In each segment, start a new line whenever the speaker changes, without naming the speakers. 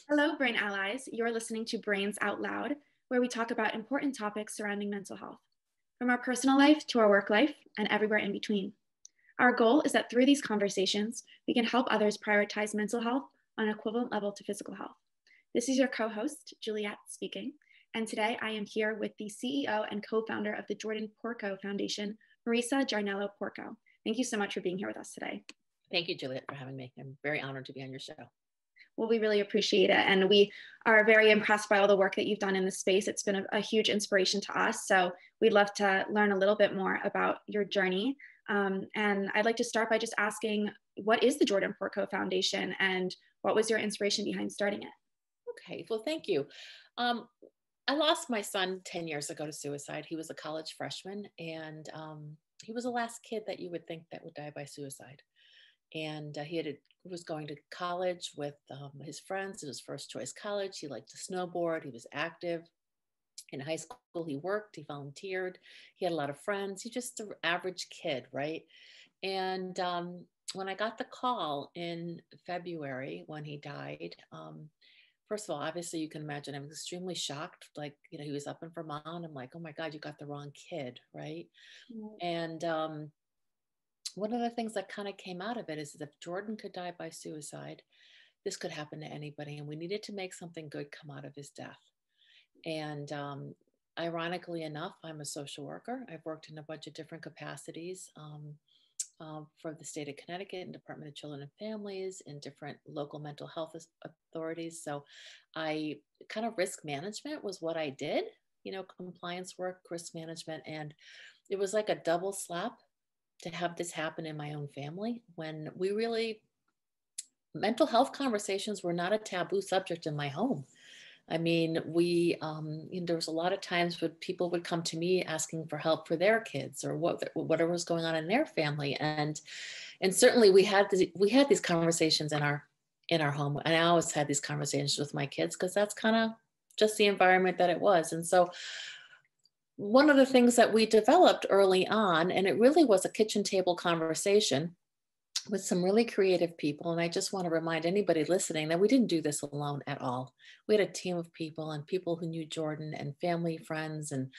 Hello, Brain Allies. You're listening to Brains Out Loud, where we talk about important topics surrounding mental health, from our personal life to our work life and everywhere in between. Our goal is that through these conversations, we can help others prioritize mental health on an equivalent level to physical health. This is your co-host, Juliet, speaking, and today I am here with the CEO and co-founder of the Jordan Porco Foundation, Marisa Porco. Thank you so much for being here with us today.
Thank you, Juliet, for having me. I'm very honored to be on your show.
Well, we really appreciate it. And we are very impressed by all the work that you've done in this space. It's been a huge inspiration to us. So we'd love to learn a little bit more about your journey. And I'd like to start by just asking, what is the Jordan Porco Foundation and what was your inspiration behind starting it?
Okay, well, thank you. I lost my son 10 years ago to suicide. He was a college freshman, and he was the last kid that you would think that would die by suicide. And he was going to college with his friends. It was first choice college. He liked to snowboard. He was active. In high school, he worked, he volunteered. He had a lot of friends. He's just an average kid, right? And when I got the call in February when he died, first of all, obviously you can imagine I was extremely shocked. Like, he was up in Vermont. I'm like, oh my God, you got the wrong kid, right? Mm-hmm. And one of the things that kind of came out of it is that if Jordan could die by suicide, this could happen to anybody. And we needed to make something good come out of his death. And ironically enough, I'm a social worker. I've worked in a bunch of different capacities for the state of Connecticut and Department of Children and Families and different local mental health authorities. So I kind of risk management was what I did, compliance work, risk management. And it was like a double slap to have this happen in my own family when mental health conversations were not a taboo subject in my home. I mean, there was a lot of times when people would come to me asking for help for their kids or whatever was going on in their family. And certainly we had these conversations in our home. And I always had these conversations with my kids because that's kind of just the environment that it was. And so one of the things that we developed early on, and it really was a kitchen table conversation with some really creative people. And I just want to remind anybody listening that we didn't do this alone at all. We had a team of people and people who knew Jordan and family, friends, and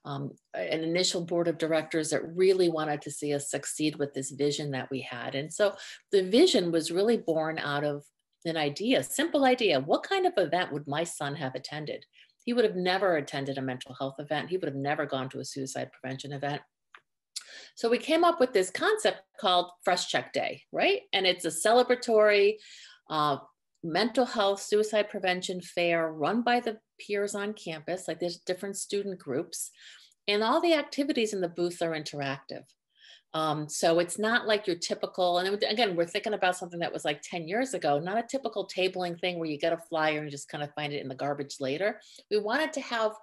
an initial board of directors that really wanted to see us succeed with this vision that we had. And so the vision was really born out of a simple idea. What kind of event would my son have attended? He would have never attended a mental health event. He would have never gone to a suicide prevention event. So we came up with this concept called Fresh Check Day, right? And it's a celebratory mental health suicide prevention fair run by the peers on campus. Like there's different student groups and all the activities in the booth are interactive. So it's not like your typical, and again, we're thinking about something that was like 10 years ago, not a typical tabling thing where you get a flyer and you just kind of find it in the garbage later. We wanted to have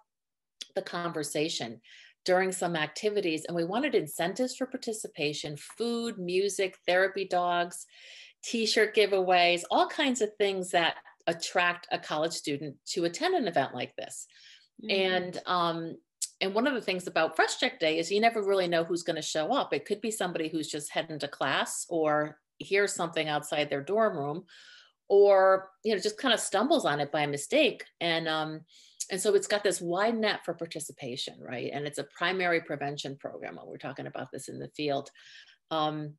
the conversation during some activities, and we wanted incentives for participation, food, music, therapy dogs, t-shirt giveaways, all kinds of things that attract a college student to attend an event like this. Mm-hmm. And one of the things about Fresh Check Day is you never really know who's going to show up. It could be somebody who's just heading to class or hears something outside their dorm room or, just kind of stumbles on it by mistake. And so it's got this wide net for participation, right? And it's a primary prevention program when we're talking about this in the field. And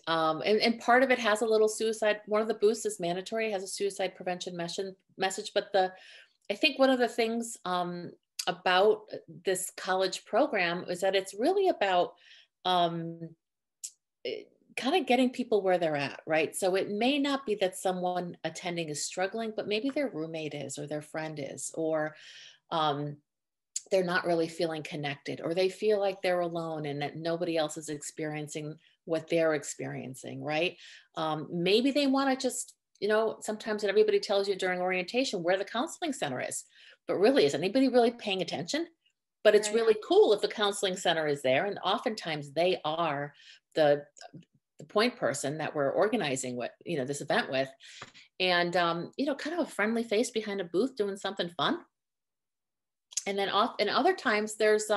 part of it has a little suicide. One of the booths is mandatory, has a suicide prevention message. But I think one of the things about this college program is that it's really about kind of getting people where they're at, right? So it may not be that someone attending is struggling, but maybe their roommate is, or their friend is, or they're not really feeling connected, or they feel like they're alone and that nobody else is experiencing what they're experiencing, right? Maybe they want to just, sometimes everybody tells you during orientation where the counseling center is. But really, is anybody really paying attention? But it's really cool if the counseling center is there. And oftentimes they are the point person that we're organizing with, this event with. And, kind of a friendly face behind a booth doing something fun. And then other times there's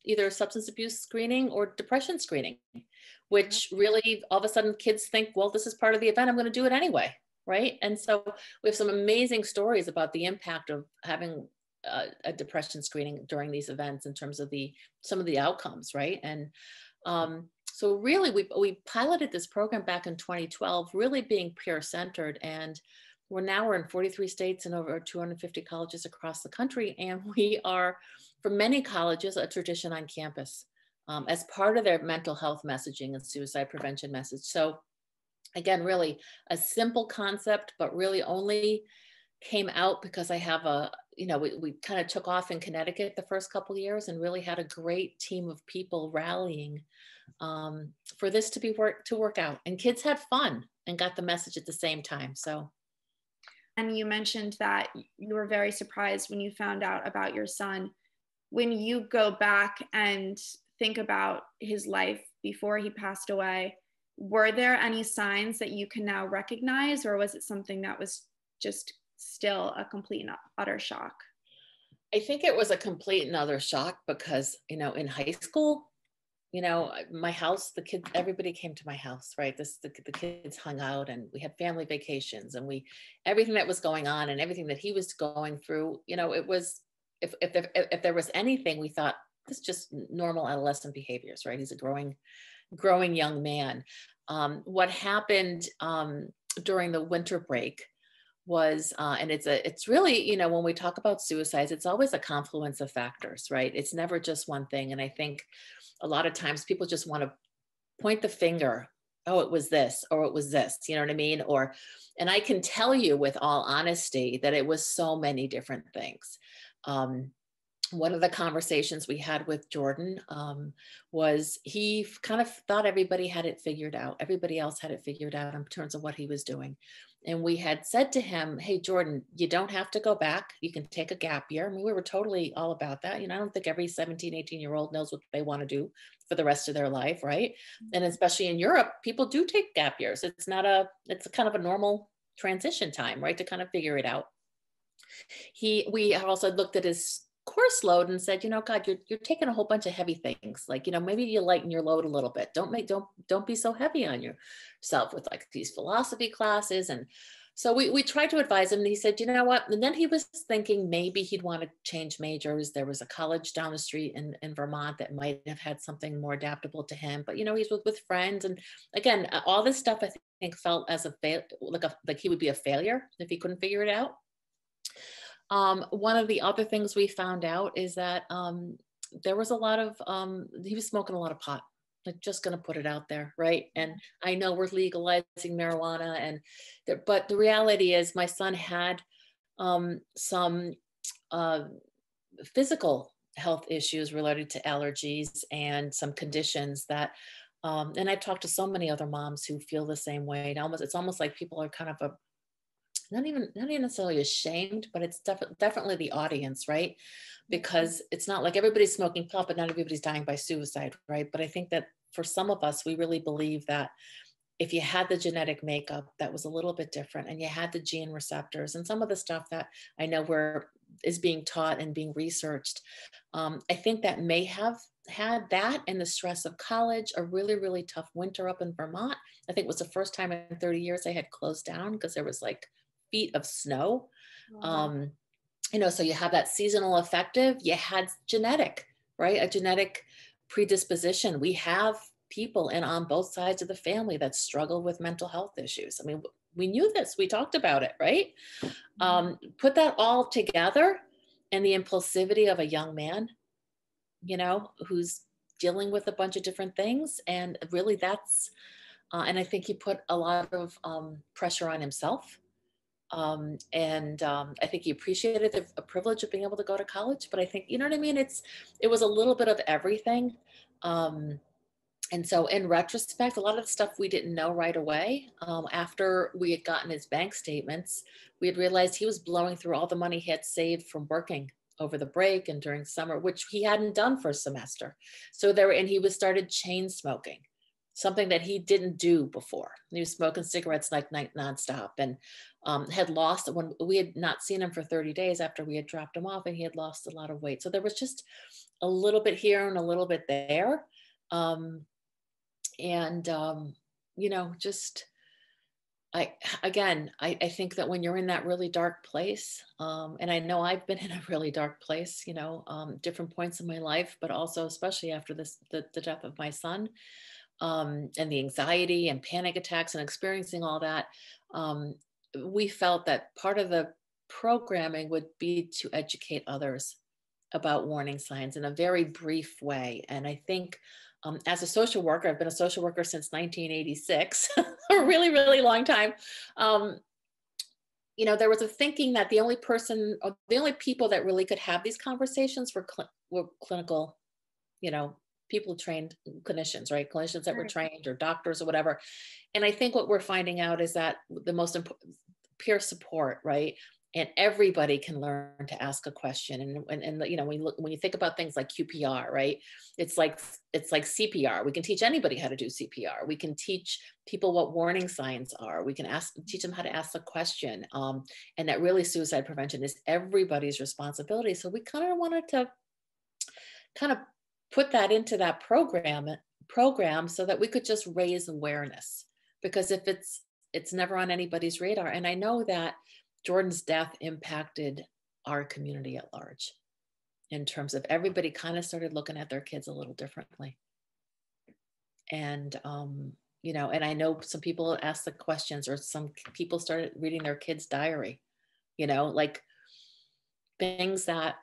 either substance abuse screening or depression screening, which really all of a sudden kids think, well, this is part of the event. I'm going to do it anyway. right? And so we have some amazing stories about the impact of having a depression screening during these events in terms of some of the outcomes, right? And so really we piloted this program back in 2012, really being peer centered, and we're in 43 states and over 250 colleges across the country. And we are, for many colleges, a tradition on campus as part of their mental health messaging and suicide prevention message. So again, really a simple concept, but really only came out because I have we kind of took off in Connecticut the first couple of years and really had a great team of people rallying for this to work out. And kids had fun and got the message at the same time. So.
And you mentioned that you were very surprised when you found out about your son. When you go back and think about his life before he passed away, were there any signs that you can now recognize, or was it something that was just still a complete and utter shock?
I think it was a complete and utter shock because, in high school, my house, the kids, everybody came to my house, right? The kids hung out and we had family vacations and everything that was going on and everything that he was going through, it was, if there was anything, we thought this is just normal adolescent behaviors, right? He's a growing young man. What happened during the winter break was, and it's really, when we talk about suicides, it's always a confluence of factors, right? It's never just one thing. And I think a lot of times people just want to point the finger, oh, it was this, or it was this, you know what I mean? And I can tell you with all honesty that it was so many different things. One of the conversations we had with Jordan was he kind of thought everybody had it figured out. Everybody else had it figured out in terms of what he was doing. And we had said to him, hey, Jordan, you don't have to go back. You can take a gap year. I mean, we were totally all about that. I don't think every 17, 18-year-old knows what they want to do for the rest of their life, right? And especially in Europe, people do take gap years. It's kind of a normal transition time, right? To kind of figure it out. We also looked at his course load and said, God, you're taking a whole bunch of heavy things. Like, maybe you lighten your load a little bit. Don't be so heavy on yourself with like these philosophy classes. And so we tried to advise him, and he said, you know what? And then he was thinking maybe he'd want to change majors. There was a college down the street in Vermont that might have had something more adaptable to him, but he's with friends. And again, all this stuff I think felt as like he would be a failure if he couldn't figure it out. One of the other things we found out is that there was a lot of, he was smoking a lot of pot. I'm just going to put it out there, right? And I know we're legalizing marijuana, but the reality is my son had some physical health issues related to allergies and some conditions that, and I've talked to so many other moms who feel the same way. It's almost like people are kind of not even necessarily ashamed, but it's definitely the audience, right? Because it's not like everybody's smoking pot, but not everybody's dying by suicide, right? But I think that for some of us, we really believe that if you had the genetic makeup that was a little bit different, and you had the gene receptors and some of the stuff that I know is being taught and being researched, I think that may have had that and the stress of college, a really, really tough winter up in Vermont. I think it was the first time in 30 years I had closed down because there was like feet of snow.
Wow.
So you have that seasonal affective, you had genetic, right? A genetic predisposition. We have people on both sides of the family that struggle with mental health issues. I mean, we knew this, we talked about it, right? Put that all together and the impulsivity of a young man, who's dealing with a bunch of different things. And really and I think he put a lot of pressure on himself. I think he appreciated the privilege of being able to go to college, but I think, you know what I mean? It was a little bit of everything. And so in retrospect, a lot of the stuff we didn't know right away. After we had gotten his bank statements, we had realized he was blowing through all the money he had saved from working over the break and during summer, which he hadn't done for a semester. And he started chain smoking, something that he didn't do before. He was smoking cigarettes like nonstop, and had lost, when we had not seen him for 30 days after we had dropped him off, and he had lost a lot of weight. So there was just a little bit here and a little bit there. Just I think that when you're in that really dark place, and I know I've been in a really dark place, different points in my life, but also especially after the death of my son, and the anxiety and panic attacks and experiencing all that, um, we felt that part of the programming would be to educate others about warning signs in a very brief way. And I think as a social worker, I've been a social worker since 1986, a really, really long time. Um, there was a thinking that the only person, or the only people that really could have these conversations were clinical, you know, people trained clinicians, right? Clinicians that were trained, or doctors or whatever. And I think what we're finding out is that the most important, peer support, right? And everybody can learn to ask a question. And when you think about things like QPR, right? It's like CPR. We can teach anybody how to do CPR. We can teach people what warning signs are. We can teach them how to ask a question. And that really, suicide prevention is everybody's responsibility. So we kind of wanted to kind of put that into that program so that we could just raise awareness, because if it's never on anybody's radar. And I know that Jordan's death impacted our community at large, in terms of everybody kind of started looking at their kids a little differently. And and I know some people asked the questions, or some people started reading their kids' diary, like things that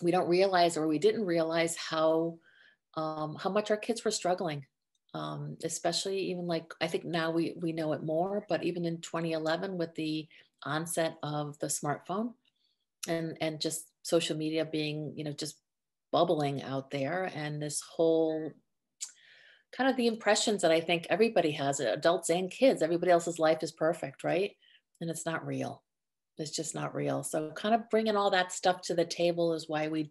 we don't realize, or we didn't realize how much our kids were struggling. Especially even, like, I think now we know it more, but even in 2011, with the onset of the smartphone and just social media being, just bubbling out there, and this whole kind of the impressions that I think everybody has, adults and kids, everybody else's life is perfect, right? And it's not real. It's just not real. So kind of bringing all that stuff to the table is why we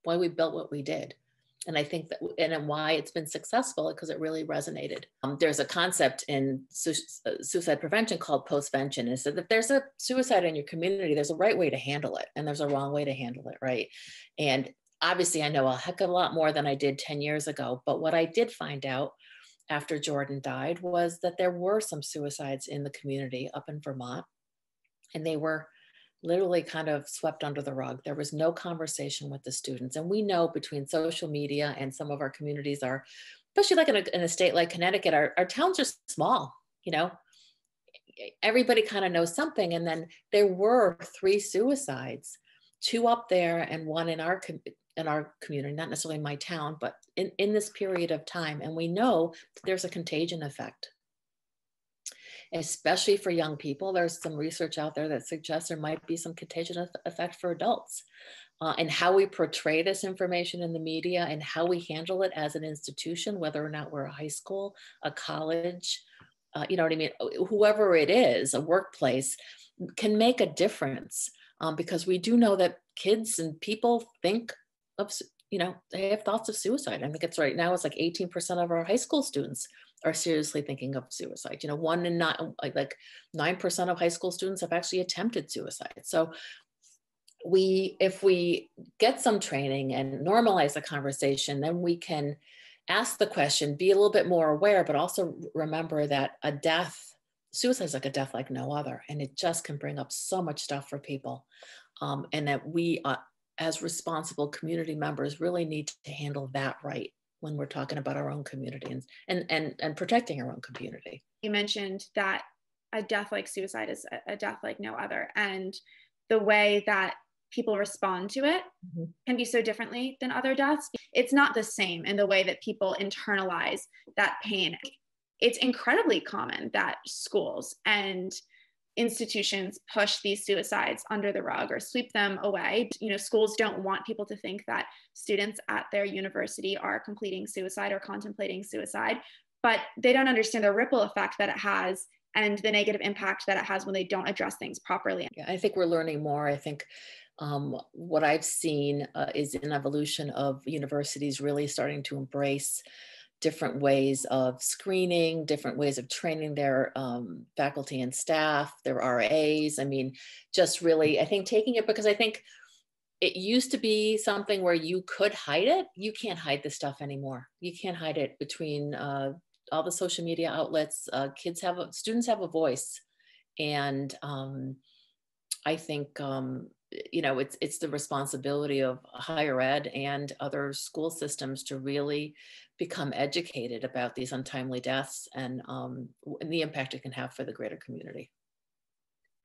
built what we did. And I think that, and why it's been successful, because it really resonated. There's a concept in suicide prevention called postvention. Is that if there's a suicide in your community, there's a right way to handle it, and there's a wrong way to handle it, right? And obviously, I know a heck of a lot more than I did 10 years ago. But what I did find out after Jordan died was that there were some suicides in the community up in Vermont, and they were literally kind of swept under the rug. There was no conversation with the students. And we know between social media and some of our communities are, especially like in a state like Connecticut, our towns are small, everybody kind of knows something. And then there were 3 suicides, 2 up there and 1 in our community, not necessarily my town, but in this period of time. And we know that there's a contagion effect, especially for young people. There's some research out there that suggests there might be some contagion effect for adults. And how we portray this information in the media, and how we handle it as an institution, whether or not we're a high school, a college, you know what I mean? Whoever it is, a workplace, can make a difference, because we do know that kids and people think of, they have thoughts of suicide. I think it's right now, it's like 18% of our high school students are seriously thinking of suicide. 1 in 9, like 9% of high school students have actually attempted suicide. So if we get some training and normalize the conversation, then we can ask the question, be a little bit more aware, but also remember that suicide is like a death like no other. And it just can bring up so much stuff for people. And that we, as responsible community members, really need to handle that right when we're talking about our own community and protecting our own community.
You mentioned that a death like suicide is a death like no other. And the way that people respond to it can be so differently than other deaths. It's not the same in the way that people internalize that pain. It's incredibly common that schools and institutions push these suicides under the rug or sweep them away. Schools don't want people to think that students at their university are completing suicide or contemplating suicide, but they don't understand the ripple effect that it has and the negative impact that it has when they don't address things properly.
Yeah, I think we're learning more. I think what I've seen is an evolution of universities really starting to embrace different ways of screening, different ways of training their faculty and staff, their RAs. I mean, just really, I think taking it, because I think it used to be something where you could hide it. You can't hide this stuff anymore. You can't hide it between all the social media outlets, students have a voice. And I think, it's the responsibility of higher ed and other school systems to really become educated about these untimely deaths and the impact it can have for the greater community.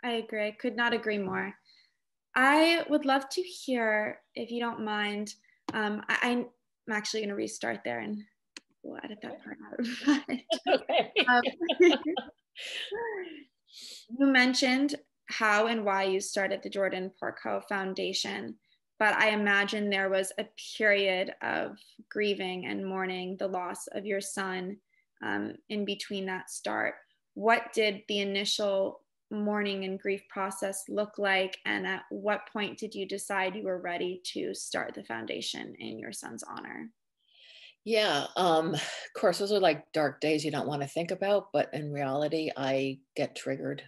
I agree. I could not agree more. I would love to hear, if you don't mind, I'm actually going to restart there and we'll edit that part out.
Okay.
You mentioned how and why you started the Jordan Porco Foundation, but I imagine there was a period of grieving and mourning the loss of your son in between that start. What did the initial mourning and grief process look like, and at what point did you decide you were ready to start the foundation in your son's honor?
Yeah, of course, those are like dark days you don't want to think about, but in reality, I get triggered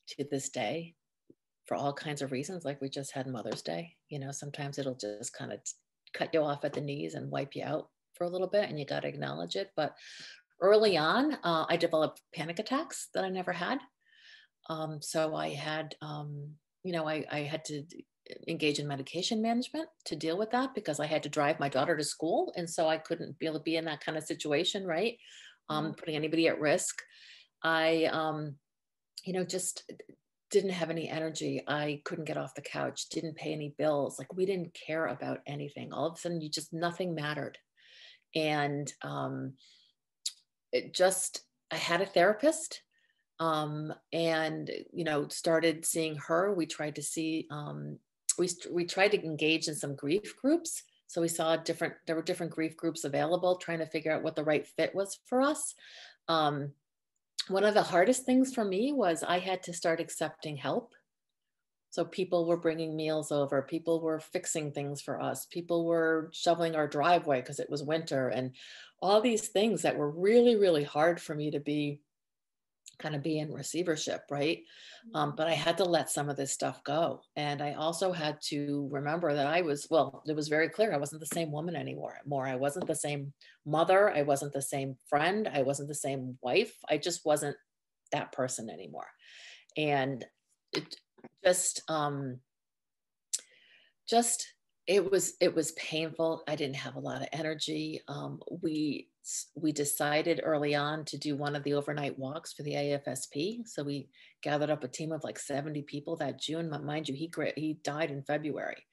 to this day for all kinds of reasons. Like we just had Mother's Day. Sometimes it'll just kind of cut you off at the knees and wipe you out for a little bit, and you got to acknowledge it. But early on, I developed panic attacks that I never had. So I had, I had to engage in medication management to deal with that because I had to drive my daughter to school. And so I couldn't be able to be in that kind of situation, right? Putting anybody at risk. I, just didn't have any energy. I couldn't get off the couch, didn't pay any bills. Like we didn't care about anything. All of a sudden, nothing mattered. And I had a therapist and started seeing her. We tried to see we tried to engage in some grief groups. So we saw there were different grief groups available, trying to figure out what the right fit was for us. One of the hardest things for me was I had to start accepting help. So people were bringing meals over, people were fixing things for us, people were shoveling our driveway because it was winter, and all these things that were really, really hard for me to be in receivership, right? But I had to let some of this stuff go. And I also had to remember that it was very clear I wasn't the same woman anymore. I wasn't the same mother. I wasn't the same friend. I wasn't the same wife. I just wasn't that person anymore. And it it was painful. I didn't have a lot of energy. We decided early on to do one of the overnight walks for the AFSP. So we gathered up a team of like 70 people that June. Mind you, he died in February.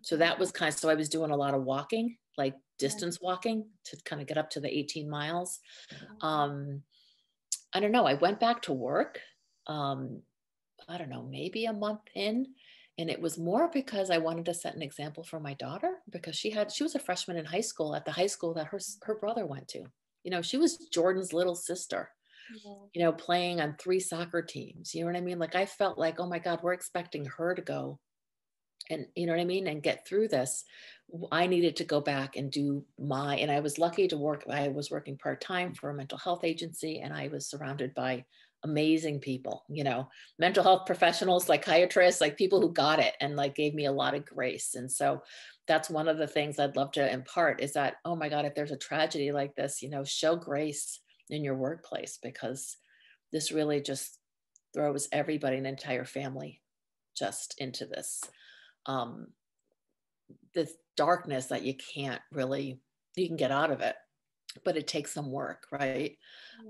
So that was so I was doing a lot of walking, like distance walking to kind of get up to the 18 miles. I don't know. I went back to work. I don't know, maybe a month in. And it was more because I wanted to set an example for my daughter, because she was a freshman in high school at the high school that her brother went to. She was Jordan's little sister, playing on 3 soccer teams. You know what I mean? Like I felt like, oh my God, we're expecting her to go and you know what I mean? And get through this. I needed to go back and and I was lucky to work. I was working part-time for a mental health agency, and I was surrounded by amazing people, mental health professionals, psychiatrists, like people who got it and like gave me a lot of grace. And so that's one of the things I'd love to impart is that, oh my God, if there's a tragedy like this, show grace in your workplace, because this really just throws everybody, an entire family, just into this darkness that you can get out of it, but it takes some work, right?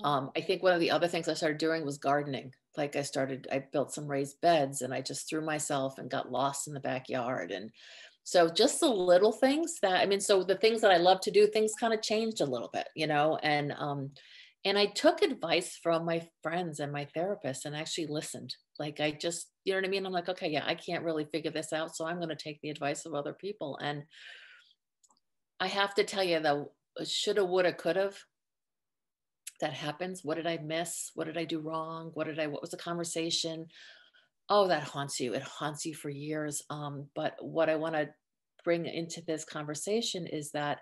I think one of the other things I started doing was gardening. Like I built some raised beds, and I just threw myself and got lost in the backyard. And so just the little things so the things that I love to do, things kind of changed a little bit, and I took advice from my friends and my therapist and actually listened. Like I just, you know what I mean? I'm like, okay, yeah, I can't really figure this out, so I'm going to take the advice of other people. And I have to tell you, though, shoulda, woulda, coulda, that happens. What did I miss? What did I do wrong? What was the conversation? Oh, that haunts you. It haunts you for years. But what I want to bring into this conversation is that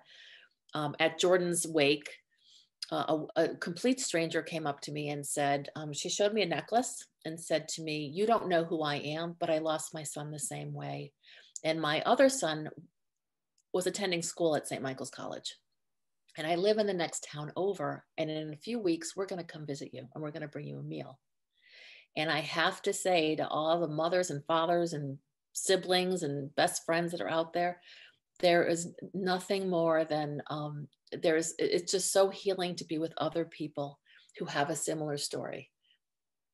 at Jordan's wake, a complete stranger came up to me and said, she showed me a necklace and said to me, "You don't know who I am, but I lost my son the same way. And my other son was attending school at St. Michael's College." and I live in the next town over. And in a few weeks, we're going to come visit you and we're going to bring you a meal. And I have to say to all the mothers and fathers and siblings and best friends that are out there, there is nothing more than it's just so healing to be with other people who have a similar story.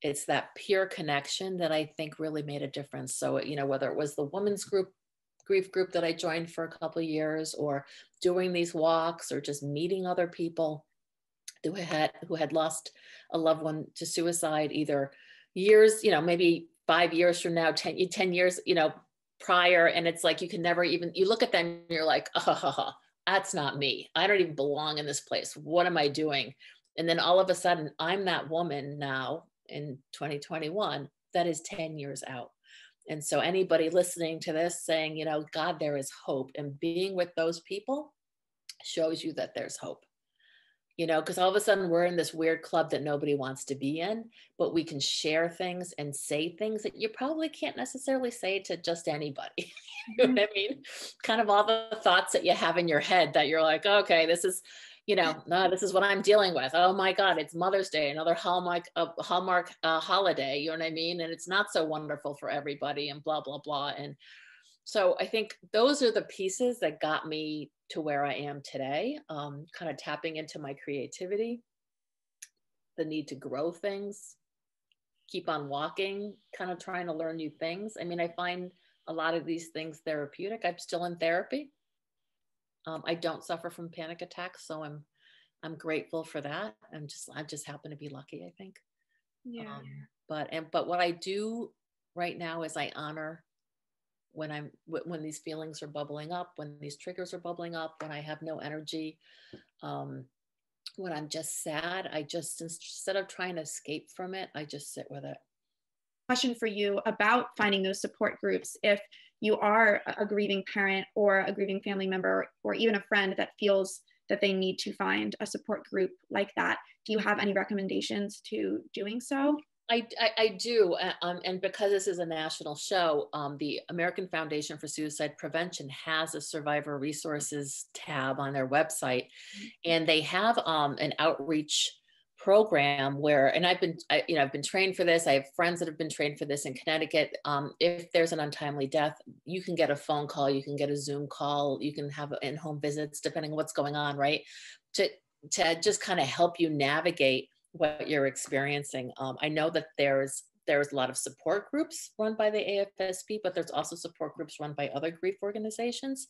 It's that pure connection that I think really made a difference. So, whether it was the women's grief group that I joined for a couple of years, or doing these walks, or just meeting other people who had lost a loved one to suicide, either years, maybe 5 years from now, 10 years, prior. And it's like, you can never even, you look at them and you're like, oh, that's not me. I don't even belong in this place. What am I doing? And then all of a sudden, I'm that woman now in 2021 that is 10 years out. And so anybody listening to this saying, God, there is hope, and being with those people shows you that there's hope. Because all of a sudden we're in this weird club that nobody wants to be in, but we can share things and say things that you probably can't necessarily say to just anybody. You know what I mean? Kind of all the thoughts that you have in your head that you're like, okay, this is, no, this is what I'm dealing with. Oh my God, it's Mother's Day, another Hallmark holiday, you know what I mean? And it's not so wonderful for everybody, and blah, blah, blah. And so I think those are the pieces that got me to where I am today, kind of tapping into my creativity, the need to grow things, keep on walking, kind of trying to learn new things. I mean, I find a lot of these things therapeutic. I'm still in therapy. I don't suffer from panic attacks, so I'm grateful for that. I just happen to be lucky, I think.
Yeah.
But what I do right now is I honor when these feelings are bubbling up, when these triggers are bubbling up, when I have no energy, when I'm just sad, instead of trying to escape from it, I just sit with it.
Question for you about finding those support groups. If you are a grieving parent or a grieving family member, or even a friend that feels that they need to find a support group like that, do you have any recommendations to doing so?
I do. And because this is a national show, the American Foundation for Suicide Prevention has a survivor resources tab on their website. And they have an outreach program and I've been trained for this. I have friends that have been trained for this in Connecticut. If there's an untimely death, you can get a phone call, you can get a Zoom call, you can have in-home visits, depending on what's going on, right? To just kind of help you navigate what you're experiencing. I know that there's a lot of support groups run by the AFSP, but there's also support groups run by other grief organizations.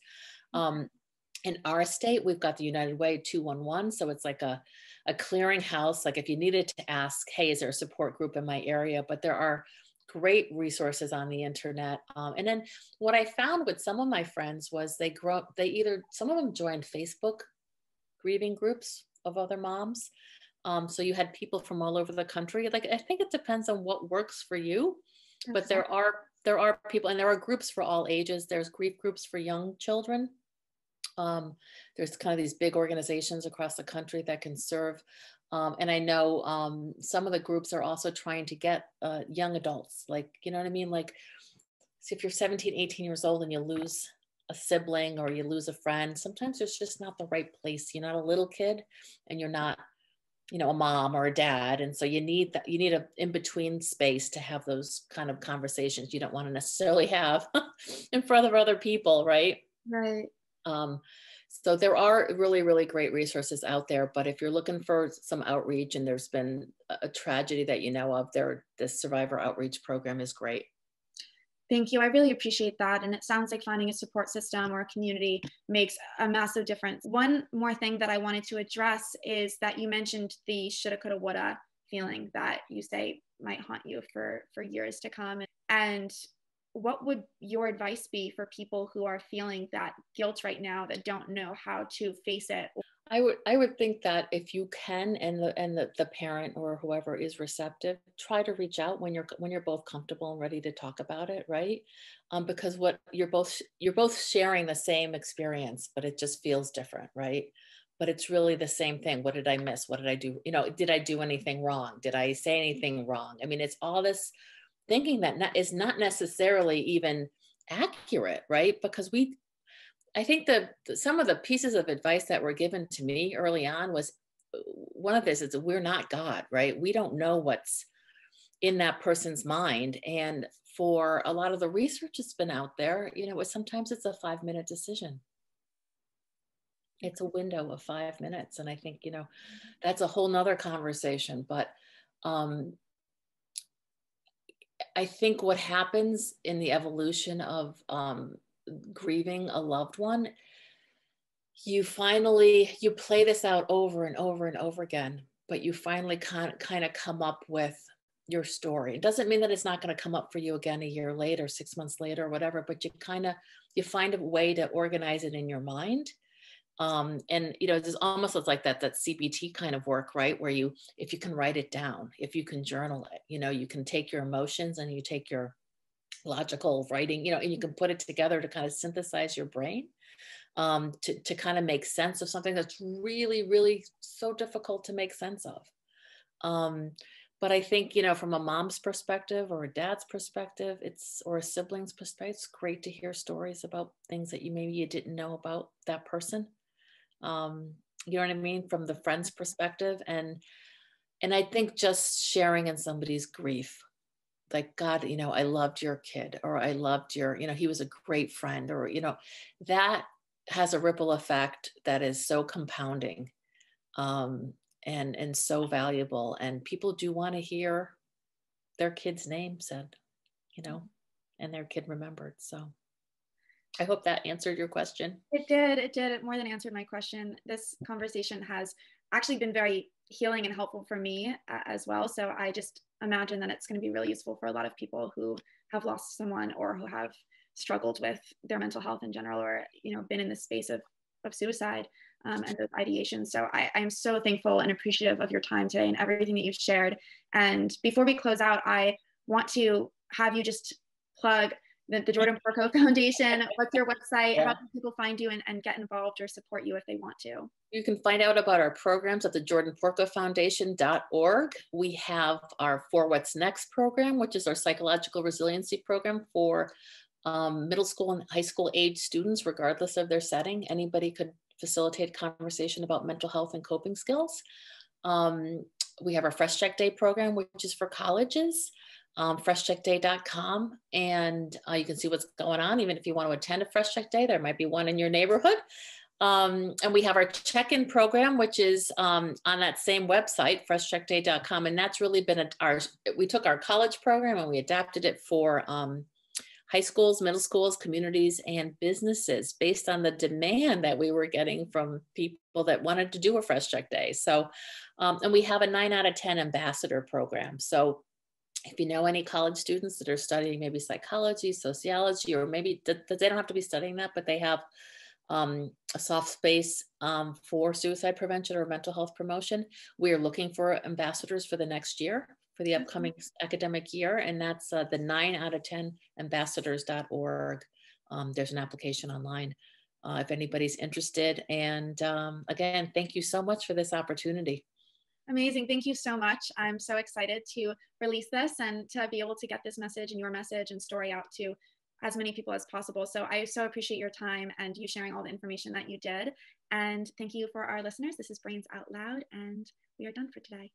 In our state, we've got the United Way 211. So it's like a clearinghouse. Like if you needed to ask, hey, is there a support group in my area? But there are great resources on the internet. And then what I found with some of my friends was some of them joined Facebook grieving groups of other moms. So you had people from all over the country. Like, I think it depends on what works for you, but there are people, and there are groups for all ages. There's grief groups for young children. There's kind of these big organizations across the country that can serve. And I know some of the groups are also trying to get young adults, like, you know what I mean? Like, so if you're 17, 18 years old and you lose a sibling or you lose a friend, sometimes it's just not the right place. You're not a little kid and you're not, a mom or a dad. And so you need a in-between space to have those kind of conversations you don't want to necessarily have in front of other people. Right.
Right.
So there are really, really great resources out there, but if you're looking for some outreach and there's been a tragedy that you know of, this survivor outreach program is great.
Thank you. I really appreciate that. And it sounds like finding a support system or a community makes a massive difference. One more thing that I wanted to address is that you mentioned the shoulda, coulda, woulda feeling that you say might haunt you for years to come. And what would your advice be for people who are feeling that guilt right now, that don't know how to face it?
I would think that if you can, and the parent or whoever is receptive, try to reach out when you're both comfortable and ready to talk about it, right? Because you're both sharing the same experience, but it just feels different, right? But it's really the same thing. What did I miss? What did I do? Did I do anything wrong? Did I say anything wrong? I mean, it's all this thinking that is not necessarily even accurate, right? Because I think some of the pieces of advice that were given to me early on was one of this is that we're not God, right? We don't know what's in that person's mind. And for a lot of the research that's been out there, sometimes it's a 5-minute decision. It's a window of 5 minutes. And I think, that's a whole nother conversation. But I think what happens in the evolution of grieving a loved one, you play this out over and over and over again, but you finally kind of come up with your story. It doesn't mean that it's not going to come up for you again a year later, 6 months later, or whatever, but you find a way to organize it in your mind. And there's almost like that CBT kind of work, right? Where if you can write it down, if you can journal it, you can take your emotions and you take your logical writing, and you can put it together to kind of synthesize your brain, to kind of make sense of something that's really, really so difficult to make sense of. But I think, from a mom's perspective or a dad's perspective, or a sibling's perspective, it's great to hear stories about things that maybe you didn't know about that person. You know what I mean? From the friend's perspective. And I think just sharing in somebody's grief, like, God, I loved your kid, or I loved he was a great friend, or, that has a ripple effect that is so compounding, and so valuable. And people do want to hear their kid's name said, and their kid remembered. So I hope that answered your question.
It did. It more than answered my question. This conversation has actually been very healing and helpful for me as well. So I just imagine that it's going to be really useful for a lot of people who have lost someone, or who have struggled with their mental health in general, or, been in the space of suicide, and those ideations. So I'm so thankful and appreciative of your time today and everything that you've shared. And before we close out, I want to have you just plug the Jordan Porco Foundation. What's your website?
Yeah.
How can people find you and get involved or support you if they want to?
You can find out about our programs at the jordanporcofoundation.org. We have our For What's Next program, which is our psychological resiliency program for middle school and high school age students, regardless of their setting. Anybody could facilitate conversation about mental health and coping skills. We have our Fresh Check Day program, which is for colleges. freshcheckday.com, and you can see what's going on. Even if you want to attend a Fresh Check Day, there might be one in your neighborhood. And we have our check-in program, which is on that same website, freshcheckday.com. And that's really been we took our college program and we adapted it for high schools, middle schools, communities, and businesses based on the demand that we were getting from people that wanted to do a Fresh Check Day. So, and we have a 9 out of 10 ambassador program. So if you know any college students that are studying maybe psychology, sociology, or maybe they don't have to be studying that, but they have a soft space for suicide prevention or mental health promotion, we are looking for ambassadors for the next year, for the upcoming academic year. And that's the 9 out of 10 ambassadors.org. There's an application online if anybody's interested. And again, thank you so much for this opportunity.
Amazing. Thank you so much. I'm so excited to release this and to be able to get this message and your message and story out to as many people as possible. So I so appreciate your time and you sharing all the information that you did. And thank you for our listeners. This is Brains Out Loud, and we are done for today.